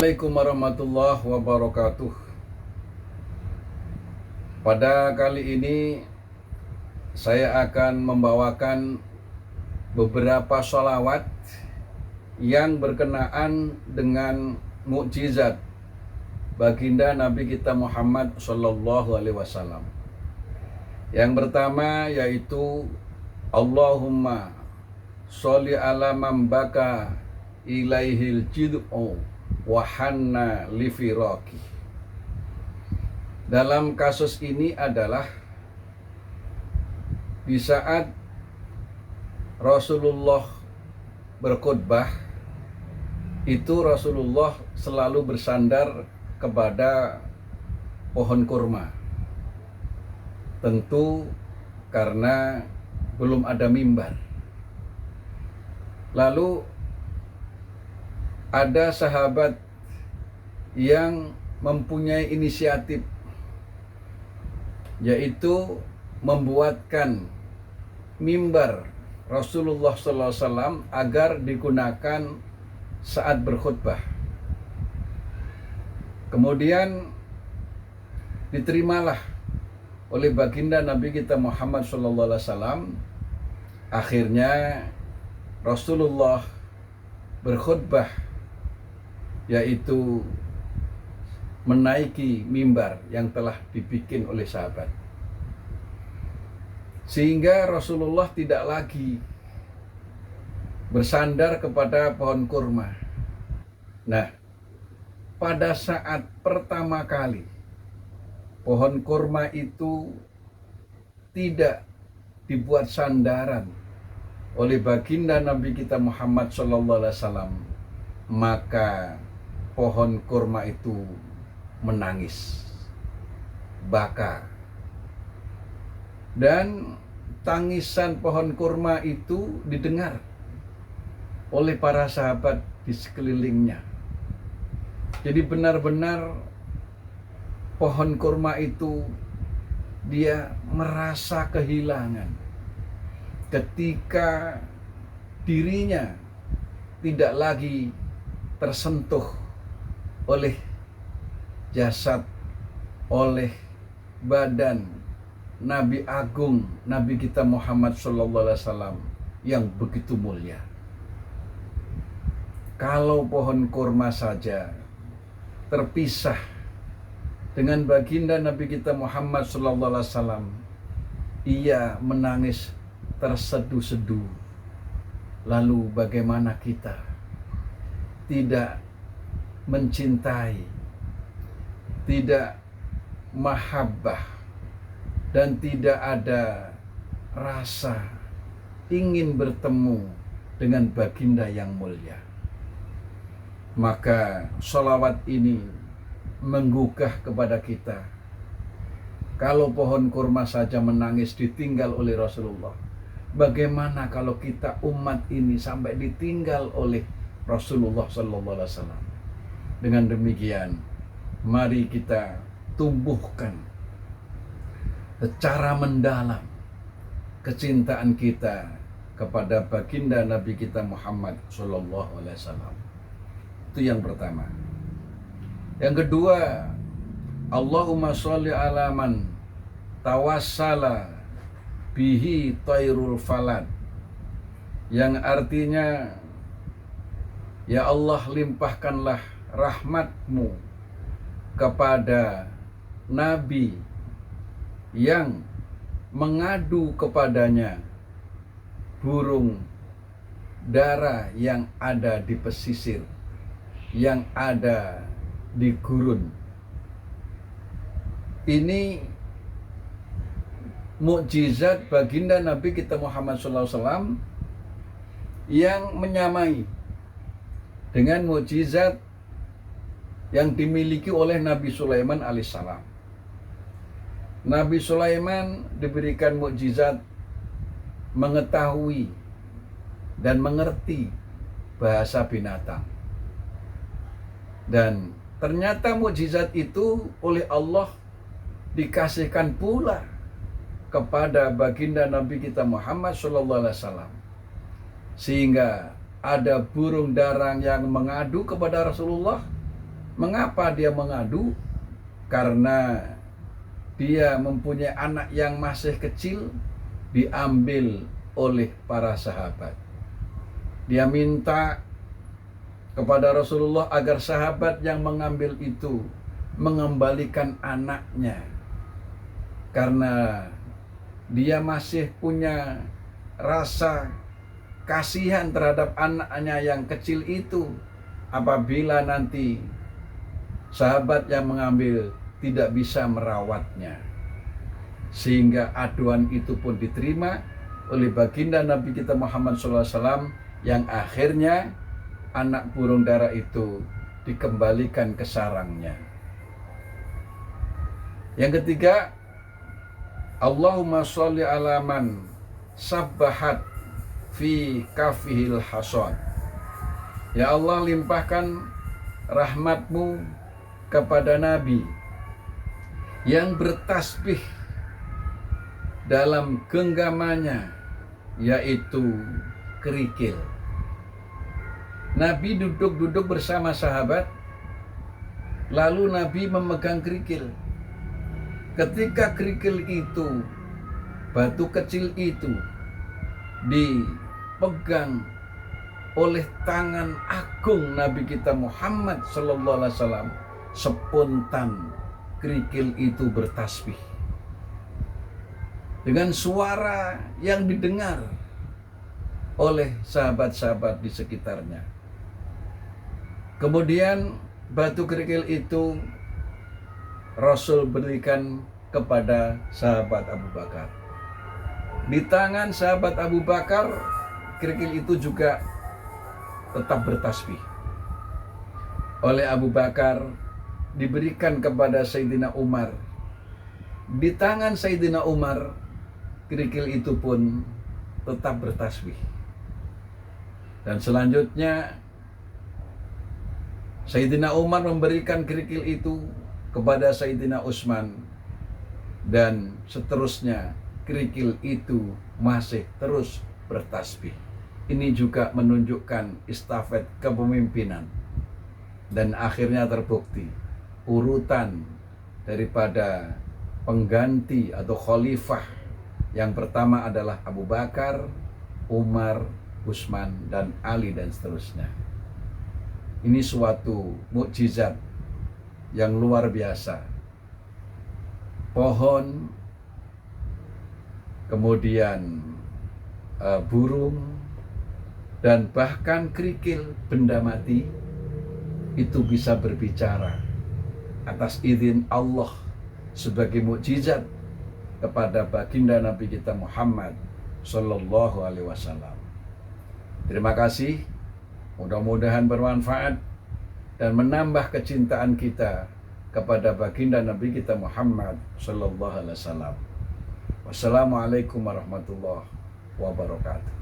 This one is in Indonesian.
Assalamualaikum warahmatullahi wabarakatuh. Pada kali ini saya akan membawakan beberapa sholawat yang berkenaan dengan mukjizat baginda Nabi kita Muhammad Sallallahu Alaihi Wasallam. Yang pertama yaitu Allahumma sholli ala man baka ilaihil jid'u wahanna lifiraki. Dalam kasus ini adalah di saat Rasulullah berkhutbah, itu Rasulullah selalu bersandar kepada pohon kurma. Tentu karena belum ada mimbar. Lalu ada sahabat yang mempunyai inisiatif, yaitu membuatkan mimbar Rasulullah SAW agar digunakan saat berkhutbah. Kemudian diterimalah oleh baginda Nabi kita Muhammad SAW. Akhirnya Rasulullah berkhutbah, yaitu menaiki mimbar yang telah dibikin oleh sahabat, sehingga Rasulullah tidak lagi bersandar kepada pohon kurma. Nah, pada saat pertama kali pohon kurma itu tidak dibuat sandaran oleh baginda Nabi kita Muhammad SAW, maka pohon kurma itu menangis, baka. Dan tangisan pohon kurma itu didengar oleh para sahabat di sekelilingnya. Jadi benar-benar pohon kurma itu dia merasa kehilangan ketika dirinya tidak lagi tersentuh oleh jasad, oleh badan Nabi Agung, Nabi kita Muhammad SAW yang begitu mulia. Kalau pohon kurma saja terpisah dengan baginda Nabi kita Muhammad SAW, ia menangis terseduh-seduh. Lalu bagaimana kita tidak mencintai, tidak mahabbah, dan tidak ada rasa ingin bertemu dengan baginda yang mulia? Maka sholawat ini menggugah kepada kita. Kalau pohon kurma saja menangis ditinggal oleh Rasulullah, bagaimana kalau kita umat ini sampai ditinggal oleh Rasulullah SAW? Dengan demikian, mari kita tumbuhkan secara mendalam kecintaan kita kepada baginda Nabi kita Muhammad SAW. Itu yang pertama. Yang kedua, Allahumma sholli ala man tawassala bihi tairul falad, yang artinya, ya Allah, limpahkanlah rahmatmu kepada Nabi yang mengadu kepadanya burung dara yang ada di pesisir, yang ada di gurun. Ini mukjizat baginda Nabi kita Muhammad SAW yang menyamai dengan mukjizat yang dimiliki oleh Nabi Sulaiman alaihissalam. Nabi Sulaiman diberikan mukjizat mengetahui dan mengerti bahasa binatang. Dan ternyata mukjizat itu oleh Allah dikasihkan pula kepada baginda Nabi kita Muhammad SAW, sehingga ada burung darang yang mengadu kepada Rasulullah, Mengapa dia mengadu? Karena dia mempunyai anak yang masih kecil, diambil oleh para sahabat. Dia minta kepada Rasulullah agar sahabat yang mengambil itu mengembalikan anaknya, karena dia masih punya rasa kasihan terhadap anaknya yang kecil itu. Apabila nanti sahabat yang mengambil tidak bisa merawatnya, sehingga aduan itu pun diterima oleh baginda Nabi kita Muhammad SAW, yang akhirnya anak burung dara itu dikembalikan ke sarangnya. Yang ketiga, Allahumma sholli ala man sabbahat fi kafihil hasad. Ya Allah, limpahkan rahmatmu kepada Nabi yang bertasbih dalam genggamannya, yaitu kerikil. Nabi duduk-duduk bersama sahabat, lalu Nabi memegang kerikil. Ketika kerikil itu, batu kecil itu dipegang oleh tangan agung Nabi kita Muhammad sallallahu alaihi wasallam, spontan kerikil itu bertasbih dengan suara yang didengar oleh sahabat-sahabat di sekitarnya. Kemudian batu kerikil itu Rasul berikan kepada sahabat Abu Bakar. Di tangan sahabat Abu Bakar, kerikil itu juga tetap bertasbih. Oleh Abu Bakar diberikan kepada Sayyidina Umar. Di tangan Sayyidina Umar, kerikil itu pun tetap bertasbih. Dan selanjutnya Sayyidina Umar memberikan kerikil itu kepada Sayyidina Utsman, dan seterusnya kerikil itu masih terus bertasbih. Ini juga menunjukkan estafet kepemimpinan, dan akhirnya terbukti urutan daripada pengganti atau khalifah yang pertama adalah Abu Bakar, Umar, Utsman, dan Ali, dan seterusnya. Ini suatu mukjizat yang luar biasa. Pohon, kemudian burung, dan bahkan kerikil, benda mati, itu bisa berbicara atas izin Allah sebagai mukjizat kepada baginda Nabi kita Muhammad sallallahu alaihi wasallam. Terima kasih, mudah-mudahan bermanfaat dan menambah kecintaan kita kepada baginda Nabi kita Muhammad sallallahu alaihi wasallam. Wassalamualaikum warahmatullahi wabarakatuh.